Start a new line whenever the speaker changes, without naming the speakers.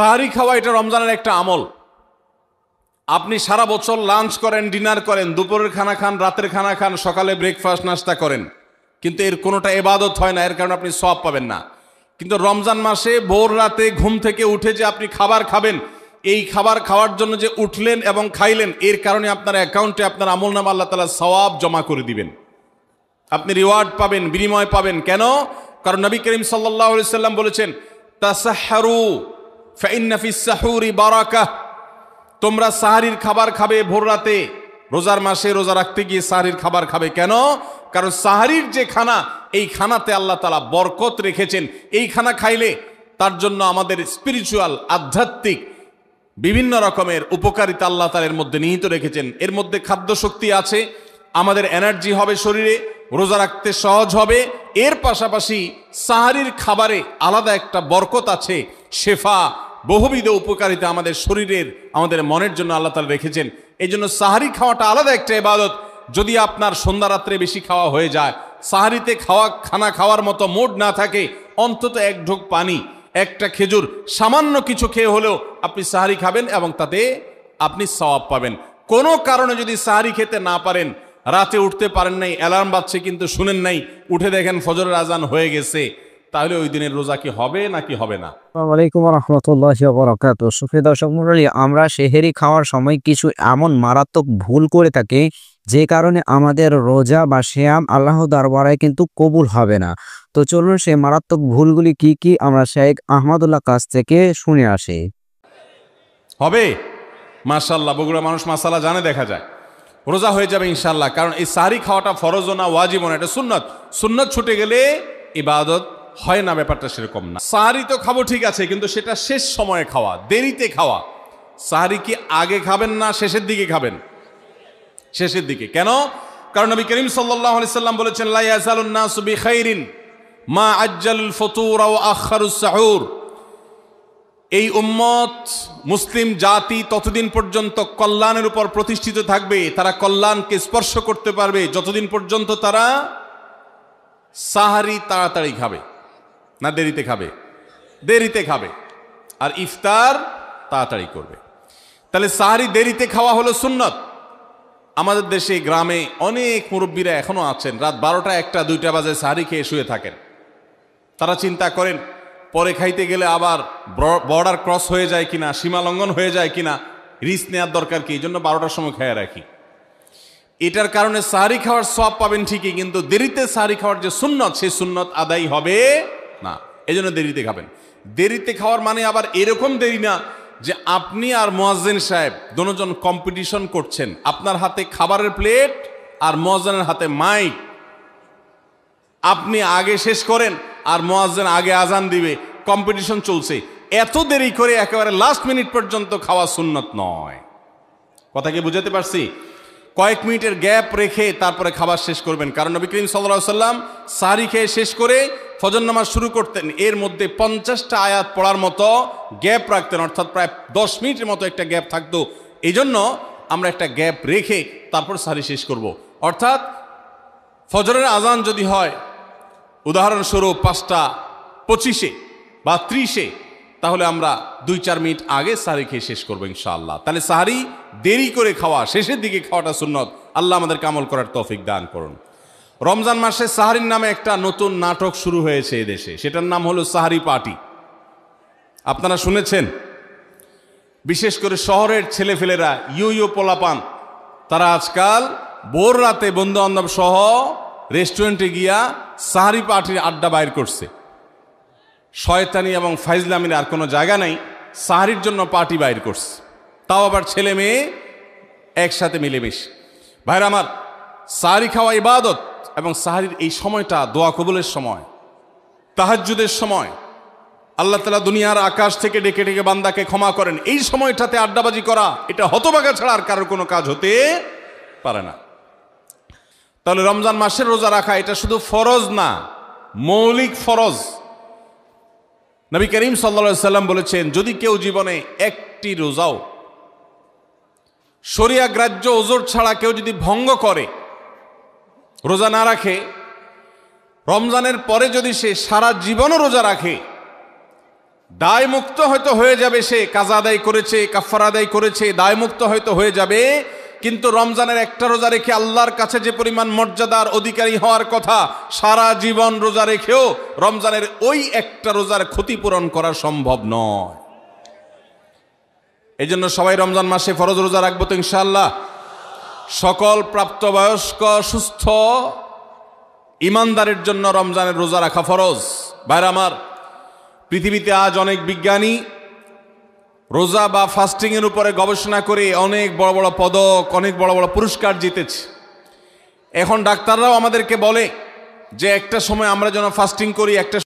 সাহারি খাওয়া এটা রমজানের একটা আমল। আপনি সারা বছর লাঞ্চ করেন, ডিনার করেন, দুপুরের খানা খান, রাতের খানা খান, সকালে ব্রেকফাস্ট নাস্তা করেন, কিন্তু এর কোনোটা ইবাদত হয় না, এর কারণে আপনি সওয়াব পাবেন না। কিন্তু রমজান মাসে ভোর রাতে ঘুম থেকে উঠে যে আপনি খাবার খাবেন, এই খাবার খাওয়ার জন্য যে উঠলেন এবং খাইলেন, এর কারণে আপনার অ্যাকাউন্টে আপনার আমলনামা আল্লাহ তাআলা সওয়াব জমা করে দিবেন, আপনি রিওয়ার্ড পাবেন, বিনিময় পাবেন। কেন? কারণ নবী করিম সাল্লাল্লাহু আলাইহি সাল্লাম বলেছেন, তাসাহহারু ফাইন্না ফিস সাহুরি বারাকাহ। তোমরা সাহারির খাবার খাবে ভোর রাতে, রোজার মাসে রোজা রাখতে গিয়ে সাহারির খাবার খাবে। কেন? কারণ সাহারির যে খানা, এই খানাতে আল্লাহ তাআলা বরকত রেখেছেন। এই খানা খাইলে তার জন্য আমাদের স্পিরিচুয়াল, আধ্যাত্মিক বিভিন্ন রকমের উপকারিতা আল্লাহ তাআলা এর মধ্যে নিহিত রেখেছেন। এর মধ্যে খাদ্য শক্তি আছে, আমাদের এনার্জি হবে শরীরে, রোজা রাখতে সহজ হবে। এর পাশাপাশি সাহারির খাবারে আলাদা একটা বরকত আছে, শেফা, বহুবিধ উপকারিতা আমাদের শরীরের, আমাদের মনের জন্য আল্লাহ তাআলা রেখেছেন। এই জন্য সাহারি খাওয়াটা আলাদা একটা ইবাদত। যদি আপনার সন্ধ্যা রাত্রে বেশি খাওয়া হয়ে যায়, সাহারিতে খানা খাওয়ার মতো মুড না থাকে, অন্তত এক ঢোক পানি, একটা খেজুর, সামান্য কিছু খেয়ে হলেও আপনি সাহারি খাবেন এবং তাতে আপনি সওয়াব পাবেন। কোনো কারণে যদি সাহারি খেতে না পারেন, রাতে উঠতে পারেন নাই, অ্যালার্ম বাজছে কিন্তু শুনেন নাই, উঠে দেখেন ফজরের আজান হয়ে গেছে, তাহলে ওই দিনের রোজা কি হবে নাকি হবে না?
আসসালামু আলাইকুম ওয়া রাহমাতুল্লাহি ওয়া বারাকাতুহু। সুপ্রিয় দর্শক মণ্ডলী, আমরা সেহরি খাওয়ার সময় কিছু এমন মারাত্মক ভুল করে থাকি যে কারণে আমাদের রোজা বা সিয়াম আল্লাহ দরবারে কিন্তু কবুল হবে না। তো চলুন সেই মারাত্মক ভুলগুলি কি কি আমরা শেখ আহমদুল্লাহ কাছ থেকে শুনে আসি।
হবে মাশাআল্লাহ, বগুড়া মানুষ মাসালা জানে, দেখা যায় রোজা হয়ে যাবে ইনশাআল্লাহ। কারণ এই সাহারি খাওয়াটা ফরজও না, ওয়াজিবও না, এটা সুন্নত। সুন্নত ছুটে গেলে ইবাদত হয় না, ব্যাপারটা সেরকম না। সাহারি তো খাবো ঠিক আছে, কিন্তু সেটা শেষ সময়ে খাওয়া, দেরিতে খাওয়া। সাহারি কি আগে খাবেন না শেষের দিকে খাবেন? শেষের দিকে। কেন? কারণ নবী করিম সাল্লাল্লাহু আলাইহি সাল্লাম বলেছেন, লা ইয়াজালুন নাসু বিখাইরিন মা আজ্জালুল ফুতুর ওয়া আখারুস সাহুর। এই উম্মত, মুসলিম জাতি ততদিন পর্যন্ত কল্যাণের উপর প্রতিষ্ঠিত থাকবে, তারা কল্যাণকে স্পর্শ করতে পারবে যতদিন পর্যন্ত তারা সাহারি তাড়াতাড়ি খাবে না দেরিতে খাবে? দেরিতে খাবে। আর ইফতার তাড়াতাড়ি করবে। তাহলে সাহারি দেরিতে খাওয়া হলো সুন্নত। আমাদের দেশে গ্রামে অনেক মুরব্বীরা এখনো আছেন, রাত 12টা, 1টা, 2টা বাজে সাহারি খেয়ে শুয়ে থাকেন। তারা চিন্তা করেন পরে খাইতে গেলে আবার বর্ডার ক্রস হয়ে যায় কিনা, সীমা লঙ্ঘন হয়ে যায় কিনা, রিস্ক নেওয়ার দরকার কি, এই জন্য 12টার সময় খেয়ে রাখি। এটার কারণে সাহারি খাওয়ার সওয়াব পাবেন ঠিকই, কিন্তু দেরিতে সাহারি খাওয়ার যে সুন্নত, সেই সুন্নত আদায় হবে না। এই জন্য দেরিতে খাবেন। দেরিতে খাওয়ার মানে আবার এরকম দেরি না যে আপনি আর মুয়াজ্জিন সাহেব দুজন কম্পিটিশন করছেন, আপনার হাতে খাবারের প্লেট আর মুয়াজ্জিনের হাতে মাইক, আপনি আগে শেষ করেন আর মুয়াজ্জিন আগে আজান দিবে, কম্পিটিশন চলছে। এত দেরি করে একেবারে লাস্ট মিনিট পর্যন্ত খাওয়া সুন্নত নয়। কথা কি বুঝাতে পারছি? কয়েক মিনিটের গ্যাপ রেখে তারপরে খাবার শেষ করবেন। কারণ নবী করিম সাল্লাল্লাহু আলাইহি সাল্লাম সাহারি খেয়ে শেষ করে ফজর নামাজ শুরু করতেন, এর মধ্যে 50টা আয়াত পড়ার মতো গ্যাপ রাখতেন, অর্থাৎ প্রায় 10 মিনিটের মতো একটা গ্যাপ থাকতো। এই জন্য আমরা একটা গ্যাপ রেখে তারপর সাহারি শেষ করব। অর্থাৎ ফজরের আজান যদি হয় উদাহরণস্বরূপ 5:25 বা 30, তাহলে আমরা 2-4 মিনিট আগে সাহারি খেয়ে শেষ করবো ইনশাআল্লাহ। তাহলে সাহারি দেরি করে খাওয়া, শেষের দিকে খাওয়াটা সুন্নত। আল্লাহ আমাদেরকে আমল করার তৌফিক দান করুন। রমজান মাসে সাহারির নামে একটা নতুন নাটক শুরু হয়েছে এদেশে, সেটার নাম হলো সাহারি পার্টি। আপনারা শুনেছেন? বিশেষ করে শহরের ছেলেফেলেরা, ইউ পোলাপান, তারা আজকাল ভোর রাতে বন্ধু বান্ধব সহ রেস্টুরেন্টে গিয়া সাহারি পার্টির আড্ডা বাইর করছে। শয়তানি এবং ফাইজলামির আর কোনো জায়গা নাই, সাহারির জন্য পার্টি বাইর করছে, তাও আবার ছেলে মেয়ে একসাথে মিলেমিশে। ভাইরা আমার, সাহারি খাওয়া ইবাদত, এবং সাহারির এই সময়টা দোয়া কবুলের সময়, তাহাজ্জুদের সময়। আল্লাহ তাআলা দুনিয়ার আকাশ থেকে ডেকে ডেকে বান্দাকে ক্ষমা করেন। এই সময়টাতে আড্ডাবাজি করা, এটা হতভাগা ছাড়া আর কারোর কোনো কাজ হতে পারে না। তাহলে রমজান মাসের রোজা রাখা এটা শুধু ফরজ না, মৌলিক ফরজ। নবী করিম সাল্লাল্লাহু আলাইহি সাল্লাম বলেছেন, যদি কেউ জীবনে একটি রোজাও শরিয়া গ্রাহ্য ওজর ছাড়া কেউ যদি ভঙ্গ করে, রোজা না রাখে, রমজানের পরে যদি সে সারা জীবনও রোজা রাখে, দায়মুক্ত হয়তো হয়ে যাবে, সে কাজা আদায় করেছে, কাফারা আদায় করেছে, দায়মুক্ত হয়তো হয়ে যাবে, কিন্তু রমজানের একটা রোজা রেখে আল্লাহর কাছে যে পরিমাণ মর্যাদার অধিকারী হওয়ার কথা, সারা জীবন রোজা রেখেও রমজানের ওই একটা রোজার ক্ষতিপূরণ করা সম্ভব নয়। এই জন্য সবাই রমজান মাসে ফরজ রোজা রাখবো তো ইনশাআল্লাহ। সকল প্রাপ্তবয়স্ক সুস্থ ইমানদারের জন্য রমজানের রোজা রাখা ফরজ। ভাইরা আমার, পৃথিবীতে আজ অনেক বিজ্ঞানী রোজা বা ফাস্টিং এর উপরে গবেষণা করে অনেক বড় বড় পদক, অনেক বড় বড় পুরস্কার জিতেছে। এখন ডাক্তাররাও আমাদেরকে বলে যে একটা সময় আমরা যেন ফাস্টিং করি, একটা